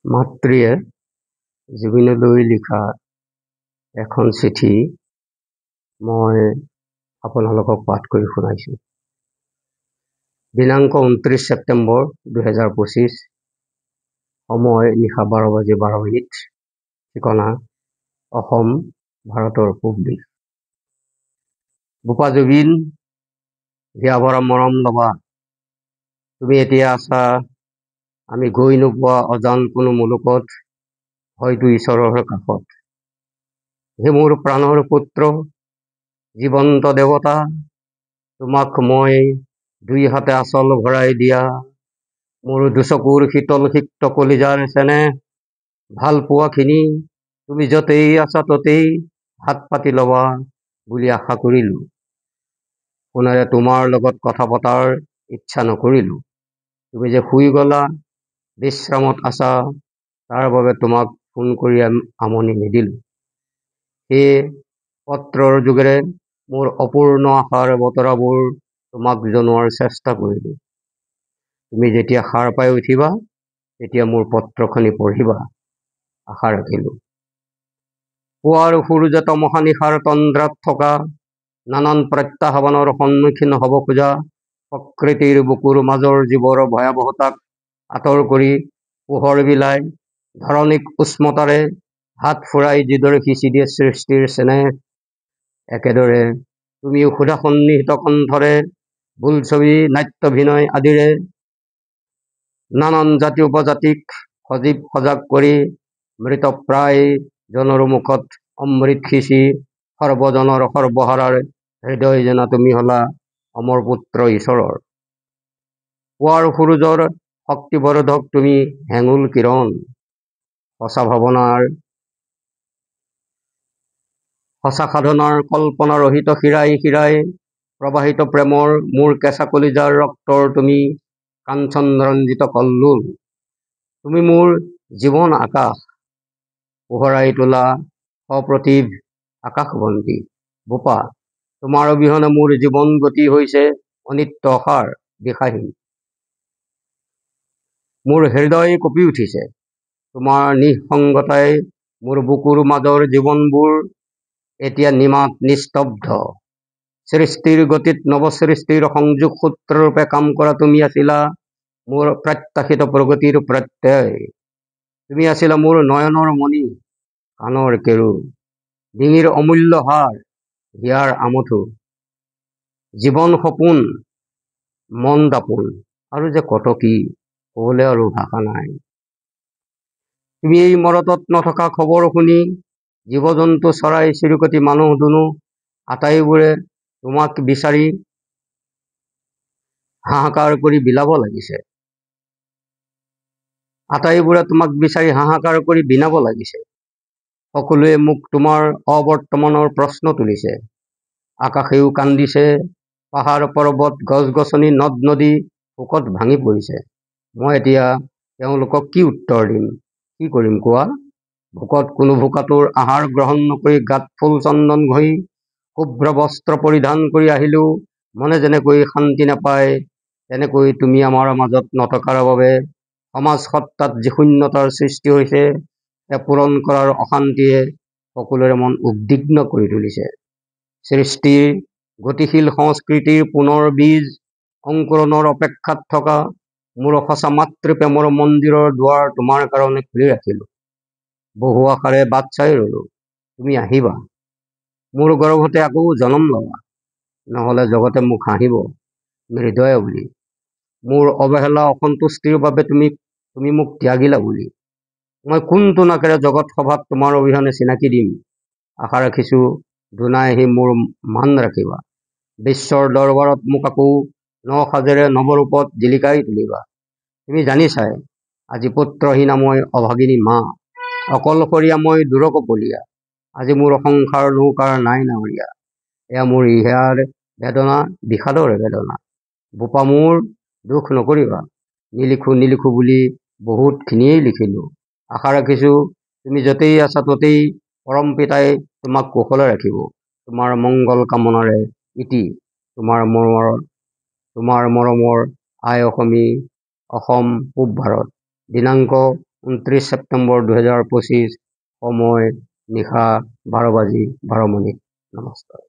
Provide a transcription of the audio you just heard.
মাতৃয়ে জুবিনলৈ লিখা এখন চিঠি মই আপোনালোকক পাঠ কৰি শুনাইছোঁ। দিনাংক 29 ছেপ্টেম্বৰ 2025, সময় নিশা 12:12। ঠিকনা অসম, ভাৰতৰ পূব দিশ। বোপা জুবিন, হিয়া ভৰা মৰম লবা, তুমি এতিয়া আছা আমি গৈ নোপোৱা অজান কোনো মুলুকত, হয়তো ঈশ্বৰৰ কাষত। হে মোৰ প্ৰাণৰ পুত্ৰ, জীৱন্ত দেৱতা, তোমাক মই দুই হাতে আচল ভৰাই দিয়া, মোৰ দুচকুৰ শীতল সিক্ত কলিজাৰ চেনেহ ভাল পোৱাখিনি তুমি য'তেই আছা ততেই হাত পাতি ল'বা বুলি আশা কৰিলোঁ। ফোনেৰে তোমাৰ লগত কথা পতাৰ ইচ্ছা নকৰিলোঁ। তুমি যে শুই গলা, বিশ্ৰামত আছা, তাৰ বাবে তোমাক ফোন কৰি আমনি নিদিলোঁ। সেয়ে পত্ৰৰ যোগেৰে মোৰ অপূৰ্ণ আশাৰ বতৰাবোৰ তোমাক জনোৱাৰ চেষ্টা কৰিলোঁ। তুমি যেতিয়া সাৰ পাই উঠিবা, তেতিয়া মোৰ পত্ৰখনি পঢ়িবা, আশা ৰাখিলোঁ। পুৱাৰ সূৰ্য তমসা নিশাৰ তন্দ্ৰাত থকা নানান প্ৰত্যাহ্বানৰ সন্মুখীন হ'ব খোজা প্ৰকৃতিৰ বুকুৰ মাজৰ জীৱৰ ভয়াৱহতাক আঁতৰ কৰি পোহৰ বিলাই ধৰণিক উষ্মতাৰে হাত ফুৰাই যিদৰে সিঁচি দিয়ে সৃষ্টিৰ চেনেহ, একেদৰে তুমিও ক্ষুধা সন্নিহিত কণ্ঠৰে বোলছবি, নাট্যভিনয় আদিৰে নানান জাতি উপজাতিক সজীৱ সজাগ কৰি মৃতপ্ৰায় জনৰ মুখত অমৃত সিঁচি সৰ্বজনৰ সৰ্বহাৰাৰ হৃদয় জনা তুমি হলা অমৰ পুত্ৰ ঈশ্বৰৰ। পুৱাৰ সূৰ্যৰ শক্তিবৰ্ধক তুমি হেঙুল কিৰণ, সঁচা ভাৱনাৰ সঁচা সাধনাৰ কল্পনা ৰহিত শিৰাই শিৰাই প্ৰবাহিত প্ৰেমৰ মোৰ কেঁচা কলিজাৰ ৰক্তৰ তুমি কাঞ্চন ৰঞ্জিত কল্লোল। তুমি মোৰ জীৱন আকাশ, পোহৰাই তোলা সপ্ৰতিভ আকাশবন্তি। বোপা, তোমাৰ অবিহনে মোৰ জীৱন গতি হৈছে অনিত্য অসাৰ, দিশাহীন। মোৰ হৃদয় কঁপি উঠিছে, তোমাৰ নিঃসংগতাই মোৰ বুকুৰ মাজৰ জীৱনবোৰ এতিয়া নিমাত নিস্তব্ধ। সৃষ্টিৰ গতিত নৱসৃষ্টিৰ সংযোগ সূত্ৰৰূপে কাম কৰা তুমি আছিলা মোৰ প্ৰত্যাশিত প্ৰগতিৰ প্ৰত্যয়। তুমি আছিলা মোৰ নয়নৰ মণি, কাণৰ কেৰু, ডিঙিৰ অমূল্য হাৰ, হিয়াৰ আমঠু, জীৱন সপোন, মন দাপোন, আৰু যে কত কি কবলৈ আৰু ভাষা নাই। তুমি এই মৰতত নথকা খবৰ শুনি জীৱ জন্তু চৰাই চিৰিকটি মানুহ দুনু আটাইবোৰে তোমাক বিচাৰি হাহাকাৰ কৰি বিলাব লাগিছে। আটাইবোৰে তোমাক বিচাৰি হাহাকাৰ কৰি বিনাব লাগিছে। সকলোৱে মোক তোমাৰ অবৰ্তমানৰ প্ৰশ্ন তুলিছে। আকাশেও কান্দিছে, পাহাৰ পৰ্বত গছ গছনি নদ নদী শোকত ভাঙি পৰিছে। মই এতিয়া তেওঁলোকক কি উত্তৰ দিম, কি কৰিম কোৱা? ভোকত কোনো ভোকাতুৰ আহাৰ গ্ৰহণ নকৰি গাত ফুল চন্দন ঘঁহি শুভ্ৰ বস্ত্ৰ পৰিধান কৰি আহিলেও মনে যেনেকৈ শান্তি নাপায়, তেনেকৈ তুমি আমাৰ মাজত নথকাৰ বাবে সমাজ সত্তাত যি শূন্যতাৰ সৃষ্টি হৈছে, সেয়া পূৰণ কৰাৰ অশান্তিয়ে সকলোৰে মন উদ্বিগ্ন কৰি তুলিছে। সৃষ্টিৰ গতিশীল সংস্কৃতিৰ পুনৰ বীজ অংকুৰণৰ অপেক্ষাত থকা মোৰ সঁচা মাতৃপ্ৰেমৰ মন্দিৰৰ দুৱাৰ তোমাৰ কাৰণে খুলি ৰাখিলোঁ। বহু আশাৰে বাট চাই ৰলো, তুমি আহিবা, মোৰ গৰ্ভতে আকৌ জনম লবা, নহলে জগতে মোক হাঁহিব হৃদয় বুলি। মোৰ অৱহেলা অসন্তুষ্টিৰ বাবে তুমি মোক ত্যাগিলা বুলি। মই কোনটো নাকেৰে জগত সভাত তোমাৰ অবিহনে চিনাকি দিম? আশা ৰাখিছো দুনাই আহি মোৰ মান ৰাখিবা, বিশ্বৰ দৰবাৰত মোক আকৌ নসাজেৰে নৱৰূপত জিলিকাই তুলিবা। তুমি জানিছাই আজি পুত্ৰহীনা মই অভাগিনী মা, অকলশৰীয়া মই দূৰকপলীয়া, আজি মোৰ সংসাৰ নৌকাৰ নাই নাৱৰীয়া। এয়া মোৰ ইহাৰ বেদনা, বিষাদৰ বেদনা। বোপা মোৰ দুখ নকৰিবা, নিলিখো বুলি বহুতখিনিয়েই লিখিলোঁ। আশা ৰাখিছোঁ তুমি য'তেই আছা ততেই পৰম পিতাই তোমাক কুশলে ৰাখিব। তোমাৰ মংগল কামনাৰে ইতি তোমাৰ মৰমৰ আই অসমী, অসম, পূব ভাৰত। দিনাংক 29 ছেপ্টেম্বৰ 2025, সময় নিশা 12:12 নমস্কাৰ।